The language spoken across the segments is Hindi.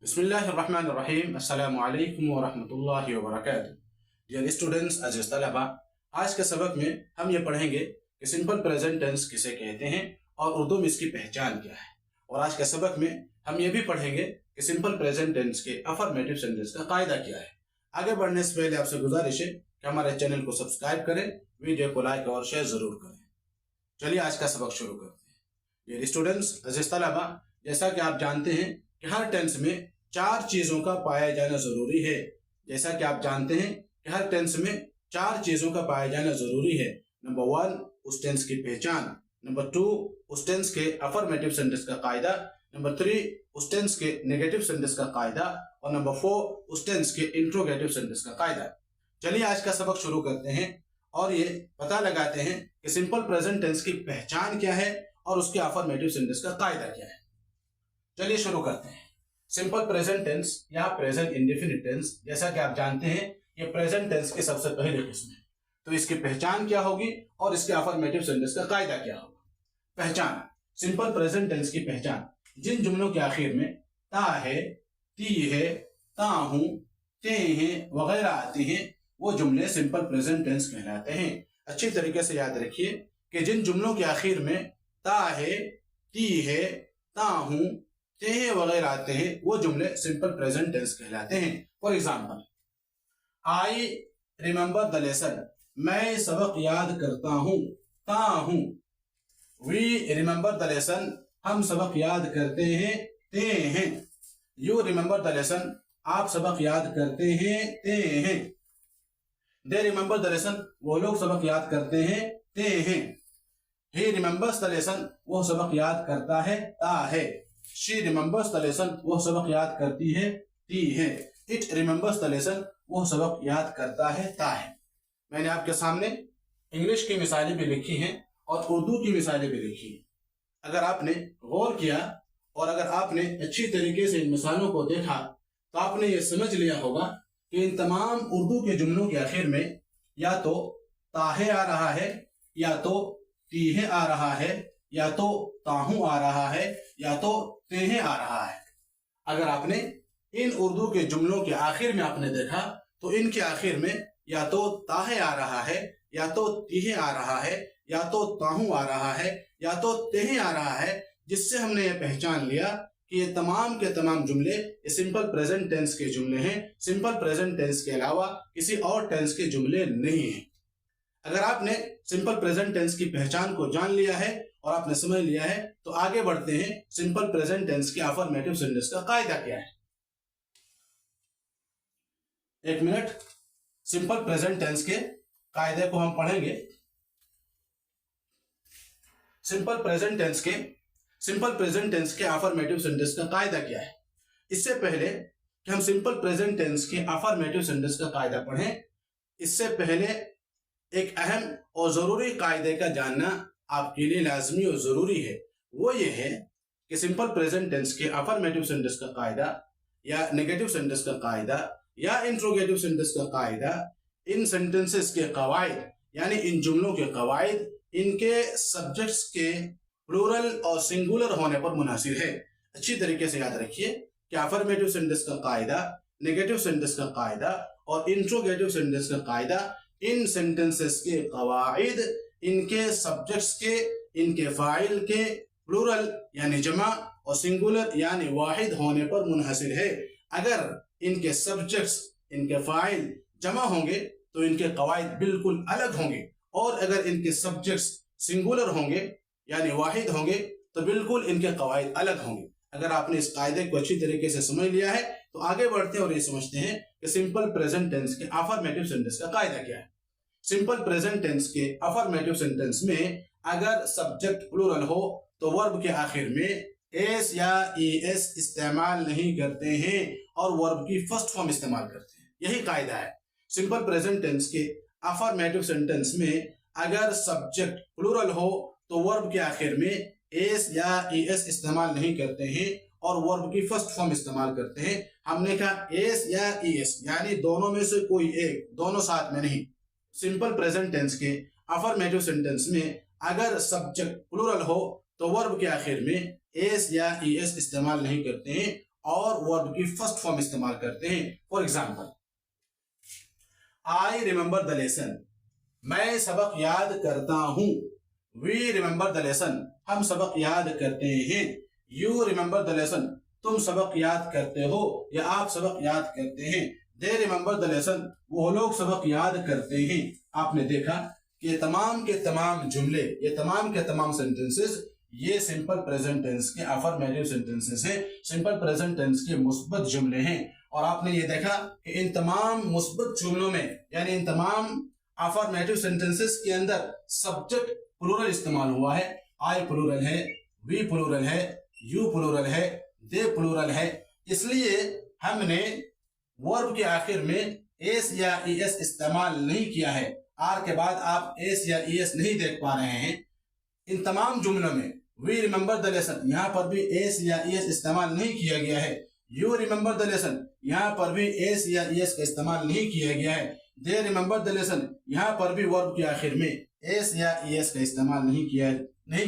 बिस्मिल्लाहिर्रहमानिर्रहीम। अस्सलामु अलैकुम व रहमतुल्लाहि व बरकातुहू। डियर स्टूडेंट्स, अज़ीज़ तलबा, आज के सबक में हम ये पढ़ेंगे कि सिंपल प्रेजेंट टेंस किसे कहते हैं और उर्दू में इसकी पहचान क्या है। और आज के सबक में हम ये भी पढ़ेंगे कि सिंपल प्रेजेंट टेंस के अफर्मेटिव सेंटेंस का कायदा क्या है। आगे बढ़ने से पहले आपसे गुजारिश है कि हमारे चैनल को सब्सक्राइब करें, वीडियो को लाइक और शेयर जरूर करें। चलिए आज का सबक शुरू करते हैं। डियर स्टूडेंट्स, अज़ीज़ तलबा, जैसा कि आप जानते हैं कि हर टेंस में चार चीजों का पाया जाना जरूरी है। जैसा कि आप जानते हैं कि हर टेंस में चार चीजों का पाया जाना जरूरी है। नंबर 1, उस टेंस की पहचान। नंबर 2, उस टेंस के अफर्मेटिव सेंटेंस का कायदा। नंबर 3, उस टेंस के नेगेटिव सेंटेंस का कायदा। और नंबर 4, उस टेंस के इंट्रोगेटिव सेंटेंस का कायदा। चलिए आज का सबक शुरू करते हैं और ये पता लगाते हैं कि सिंपल प्रेजेंट टेंस की पहचान क्या है और उसके अफर्मेटिव सेंटेंस का कायदा क्या है। चलिए शुरू करते हैं। सिंपल प्रेजेंट टेंस या प्रेजेंट इंडेफिनिट टेंस, जैसा कि आप जानते हैं ये प्रेजेंट टेंस की सबसे पहली किस्म है। तो इसकी पहचान क्या होगी और इसके अफर्मेटिव सेंटेंस का कायदा क्या होगा। पहचान, सिंपल प्रेजेंट टेंस की पहचान, जिन जुमलों के आखिर में ता है, ती है, ता हूं, ते हैं वगैरह आते हैं वो जुमले सिंपल प्रेजेंट टेंस कहलाते हैं। अच्छी तरीके से याद रखिए कि जिन जुमलों के आखिर में ता है, ती है, ता हूं, ते वगैरह आते हैं वो जुमले सिंपल प्रेजेंट टेंस कहलाते हैं। For example, I remember the lesson, मैं सबक याद करता हूं, ता हूं। वी रिमेंबर द लेसन, हम सबक याद करते हैं, ते हैं। यू रिमेंबर द लेसन, आप सबक याद करते हैं, ते हैं। दे रिमेंबर द लेसन, वो लोग सबक याद करते हैं, ते हैं। ही रिमेंबर्स द लेसन, वो सबक याद करता है, ता है। शी रिमेंबर्स द लेसन, वो सबक याद करती है, ती है। इट रिमेंबर्स द लेसन, वो सबक याद करता है, ता है। मैंने आपके सामने इंग्लिश की मिसालें भी लिखी हैं और उर्दू की मिसालें भी लिखी हैं। अगर आपने गौर किया और अगर आपने अच्छी तरीके से इन मिसालों को देखा तो आपने ये समझ लिया होगा कि इन तमाम उर्दू के जुमलों के आखिर में या तो ताहे आ रहा है, या तो तीहे आ रहा है, या तो ताहू आ रहा है, या तो तेहे आ रहा है। अगर आपने इन उर्दू के जुमलों के आखिर में आपने देखा तो इनके आखिर में या तो ताहे आ रहा है, या तो तीहे आ रहा है, या तो ताहू आ रहा है, या तो तेहे आ रहा है, जिससे हमने ये पहचान लिया कि ये तमाम के तमाम जुमले ये सिंपल प्रेजेंट टेंस के जुमले हैं। सिंपल प्रेजेंट टेंस के अलावा किसी और टेंस के जुमले नहीं हैं। अगर आपने सिंपल प्रेजेंट टेंस की पहचान को जान लिया है और आपने समझ लिया है तो आगे बढ़ते हैं सिंपल प्रेजेंट टेंस के अफर्मेटिव सेंटेंस का कायदा क्या है। एक मिनट, सिंपल प्रेजेंट टेंस के कायदे को हम पढ़ेंगे। सिंपल प्रेजेंट टेंस के अफर्मेटिव सेंटेंस का कायदा क्या है। इससे पहले कि हम सिंपल प्रेजेंट टेंस के अफर्मेटिव सेंटेंस का कायदा पढ़ें, इससे पहले एक अहम और जरूरी कायदे का जानना आपके लिए लाजमी और जरूरी है। वो ये है कि सिंपल प्रेजेंट टेंस के अफर्मेटिव सेंटेंस का कायदा या नेगेटिव सेंटेंस का कायदा या इंट्रोगेटिव सेंटेंस का कायदा इन सेंटेंसेस के कवायद यानी इन जुमलों के कवायद इनके सब्जेक्ट्स के प्लूरल और सिंगुलर होने पर मुनासिर है। अच्छी तरीके से याद रखिए कि अफर्मेटिव सेंटेंस का कायदा, नेगेटिव सेंटेंस का कायदा और इंट्रोगेटिव सेंटेंस का कायदा इन सेंटेंसेस के कवायद इनके सब्जेक्ट्स के, इनके फाइल के प्लूरल यानी जमा और सिंगुलर यानी वाहिद होने पर मुनहसिर है। अगर इनके सब्जेक्ट्स, इनके फाइल जमा होंगे तो इनके कवायद बिल्कुल अलग होंगे, और अगर इनके सब्जेक्ट्स सिंगुलर होंगे यानी वाहिद होंगे तो बिल्कुल इनके कवायद अलग होंगे। अगर आपने इस कायदे को अच्छी तरीके से समझ लिया है तो आगे बढ़ते हैं और ये समझते हैं कि सिंपल प्रेजेंट टेंस के अफर्मेटिव सेंटेंस का कायदा क्या है। सिंपल प्रेजेंट टेंस के अफर्मेटिव सेंटेंस में अगर सब्जेक्ट प्लूरल हो तो वर्ब के आखिर में एस या एस इस्तेमाल नहीं करते हैं और वर्ब की फर्स्ट फॉर्म इस्तेमाल करते हैं। यही कायदा है। सिंपल प्रेजेंट टेंस के अफर्मेटिव सेंटेंस में अगर सब्जेक्ट प्लूरल हो तो वर्ब के आखिर में एस या एस इस्तेमाल नहीं करते हैं और वर्ब की फर्स्ट फॉर्म इस्तेमाल करते हैं। हमने कहा एस या एस यानी दोनों में से कोई एक, दोनों साथ में नहीं। सिंपल प्रेजेंट टेंस के अफर्मेटिव सेंटेंस में अगर सब्जेक्ट प्लूरल हो तो वर्ब के आखिर में एस या एस इस्तेमाल नहीं करते हैं और वर्ब की फर्स्ट फॉर्म इस्तेमाल करते हैं। For example, I remember the lesson, मैं सबक याद करता हूं। वी रिमेंबर द लेसन, हम सबक याद करते हैं। यू रिमेंबर द लेसन, तुम सबक याद करते हो या आप सबक याद करते हैं। दे रिमेंबर द लेसन, वो लोग सबक याद करते हैं। आपने देखा कि ये तमाम के तमाम जुमले, ये तमाम के तमाम सेंटेंसेस ये सिंपल प्रेजेंट टेंस के अफर्मेटिव सेंटेंसेस हैं, सिंपल प्रेजेंट टेंस के मुस्बत जुमले हैं। और आपने ये देखा कि इन तमाम मुस्बत जुमलों में यानी इन तमाम अफर्मेटिव सेंटेंसेस के अंदर सब्जेक्ट प्लूरल इस्तेमाल हुआ है। आई प्लूरल है, वी प्लूरल है, यू प्लूरल है, दे प्लूरल है। इसलिए हमने वर्ब के आखिर में एस या ईएस इस्तेमाल नहीं किया है। आर के बाद आप एस या ईएस नहीं देख पा रहे हैं। इन तमाम जुमलों में वी रिमेंबर द लेसन, यहाँ पर भी एस या ईएस इस्तेमाल नहीं किया गया है। यू रिमेंबर द लेसन, यहाँ पर भी एस या ईएस का इस्तेमाल नहीं किया गया है। दे रिमेंबर द लेसन, यहाँ पर भी वर्ब के आखिर में एस या ईएस का इस्तेमाल नहीं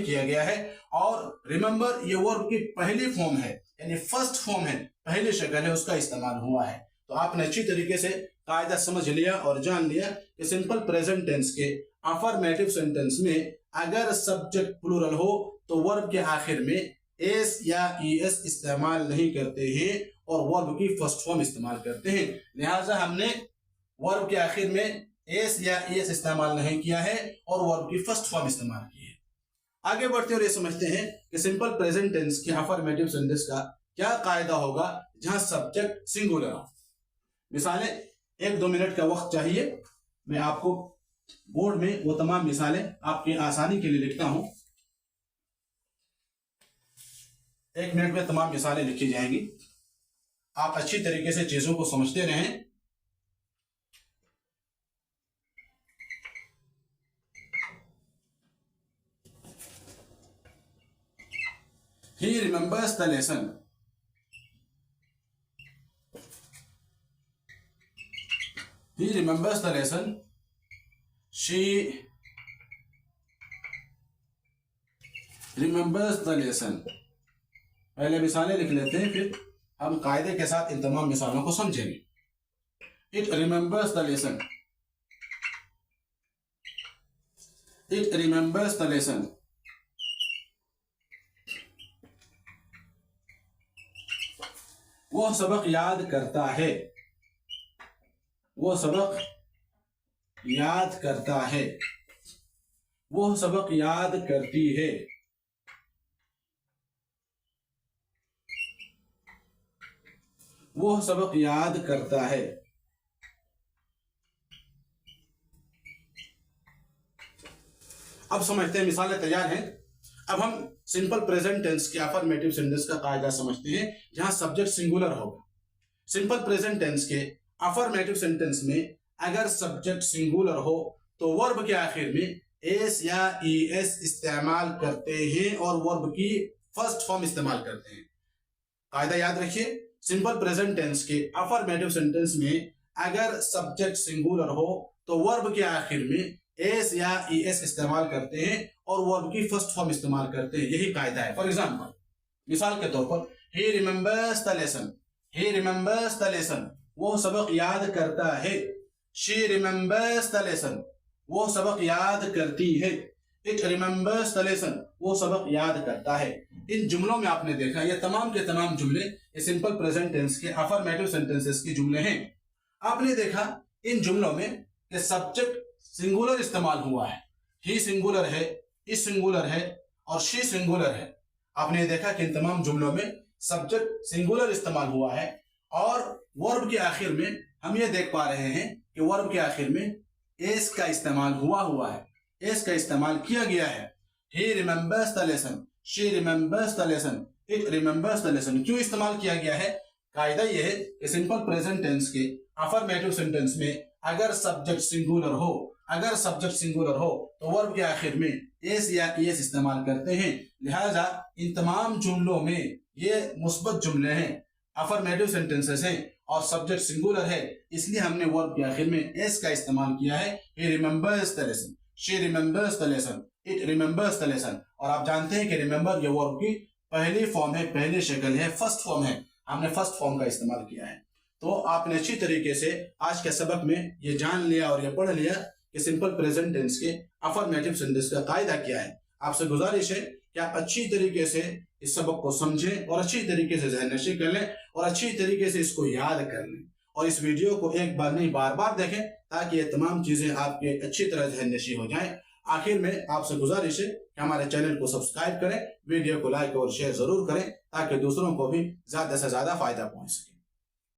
किया गया है। और रिमेंबर ये वर्ब की पहली फॉर्म है, यानी फर्स्ट फॉर्म है, पहली शक्ल है, उसका इस्तेमाल हुआ है। तो आपने अच्छी तरीके से कायदा समझ लिया और जान लिया कि सिंपल प्रेजेंट टेंस के अफर्मेटिव सेंटेंस में अगर सब्जेक्ट प्लूरल हो तो वर्ब के आखिर में एस या ईएस इस्तेमाल नहीं करते हैं और वर्ब की फर्स्ट फॉर्म इस्तेमाल करते हैं। लिहाजा हमने वर्ब के आखिर में एस या ईएस इस्तेमाल नहीं किया है और वर्ब की फर्स्ट फॉर्म इस्तेमाल की है। आगे बढ़ते और ये समझते हैं कि सिंपल प्रेजेंट टेंस के अफर्मेटिव सेंटेंस का क्या कायदा होगा जहां सब्जेक्ट सिंगुलर हो। मिसालें 1-2 मिनट का वक्त चाहिए, मैं आपको बोर्ड में वो तमाम मिसालें आपकी आसानी के लिए लिखता हूं। 1 मिनट में तमाम मिसालें लिखी जाएंगी। आप अच्छी तरीके से चीजों को समझते रहें। He remembers the lesson. He remembers the lesson. She remembers the lesson. पहले मिसालें लिख लेते हैं, फिर हम कायदे के साथ इन तमाम मिसालों को समझेंगे। It remembers the lesson. It remembers the lesson. वो सबक याद करता है। वो सबक याद करता है। वो सबक याद करती है। वो सबक याद करता है। अब समझते हैं, मिसालें तैयार हैं। अब हम सिंपल प्रेजेंट टेंस के अफर्मेटिव सेंटेंस का कायदा समझते हैं जहां सब्जेक्ट सिंगुलर होगा। सिंपल प्रेजेंट टेंस के अफर्मेटिव सेंटेंस में अगर सब्जेक्ट सिंगुलर हो तो वर्ब के आखिर में एस या ईएस इस्तेमाल करते हैं और वर्ब की फर्स्ट फॉर्म इस्तेमाल करते हैं। कायदा याद रखिए, सिंपल प्रेजेंट टेंस के अफर्मेटिव सेंटेंस में अगर सब्जेक्ट सिंगुलर हो तो वर्ब के आखिर में एस या ईएस इस्तेमाल करते हैं और वर्ब की फर्स्ट फॉर्म इस्तेमाल करते हैं। यही कायदा है। फॉर एग्जाम्पल, मिसाल के तौर पर, he remembers the lesson. He remembers the lesson. वो सबक याद करता है। She remembers the lesson. वो सबक याद करती है। It remembers the lesson. वो सबक याद करता है। इन जुमलों में आपने देखा ये तमाम के तमाम जुमले ये सिंपल प्रेजेंट टेंस के अफर्मेटिव सेंटेंसेस के जुमले हैं। आपने देखा इन जुमलों में कि सब्जेक्ट सिंगुलर इस्तेमाल हुआ है। ही सिंगुलर है, इस सिंगुलर है और शी सिंगुलर है। आपने देखा कि इन तमाम जुमलों में सब्जेक्ट सिंगुलर इस्तेमाल हुआ है और वर्ब के आखिर में हम ये देख पा रहे हैं कि वर्ब के आखिर में एस का इस्तेमाल हुआ है, एस का इस्तेमाल किया गया है। He remembers the lesson, she remembers the lesson, it remembers the lesson. क्यों इस्तेमाल किया गया है? कायदा यह है कि सिंपल प्रेजेंट टेंस के अफर्मेटिव सेंटेंस में अगर सब्जेक्ट सिंगुलर हो तो वर्ब के आखिर में एस या ईएस इस्तेमाल करते हैं। लिहाजा इन तमाम जुमलों में ये मुस्बत जुमले हैं, अफर्मेटिव सेंटेंसेस हैं और सब्जेक्ट सिंगुलर है, इसलिए हमने वर्ब के आखिर में एस का इस्तेमाल किया है। he remembers the lesson, she remembers the lesson, it remembers the lesson। और आप जानते हैं कि रिमेंबर ये वर्ब की पहली फॉर्म है, पहली शक्ल है, फर्स्ट फॉर्म है। हमने फर्स्ट फॉर्म का इस्तेमाल किया है। तो आपने अच्छी तरीके से आज के सबक में ये जान लिया और ये पढ़ लिया कि सिंपल प्रेजेंट टेंस के अफर्मेटिव सेंटेंस का कायदा क्या है। आपसे गुजारिश है कि आप अच्छी तरीके से इस सबक को समझें और अच्छी तरीके से ज़हननशी कर लें और अच्छी तरीके से इसको याद कर लें और इस वीडियो को एक बार नहीं बार बार देखें ताकि ये तमाम चीज़ें आपके अच्छी तरह ज़हननशी हो जाएं। आखिर में आपसे गुजारिश है कि हमारे चैनल को सब्सक्राइब करें, वीडियो को लाइक और शेयर जरूर करें ताकि दूसरों को भी ज़्यादा से ज़्यादा फायदा पहुंच सके।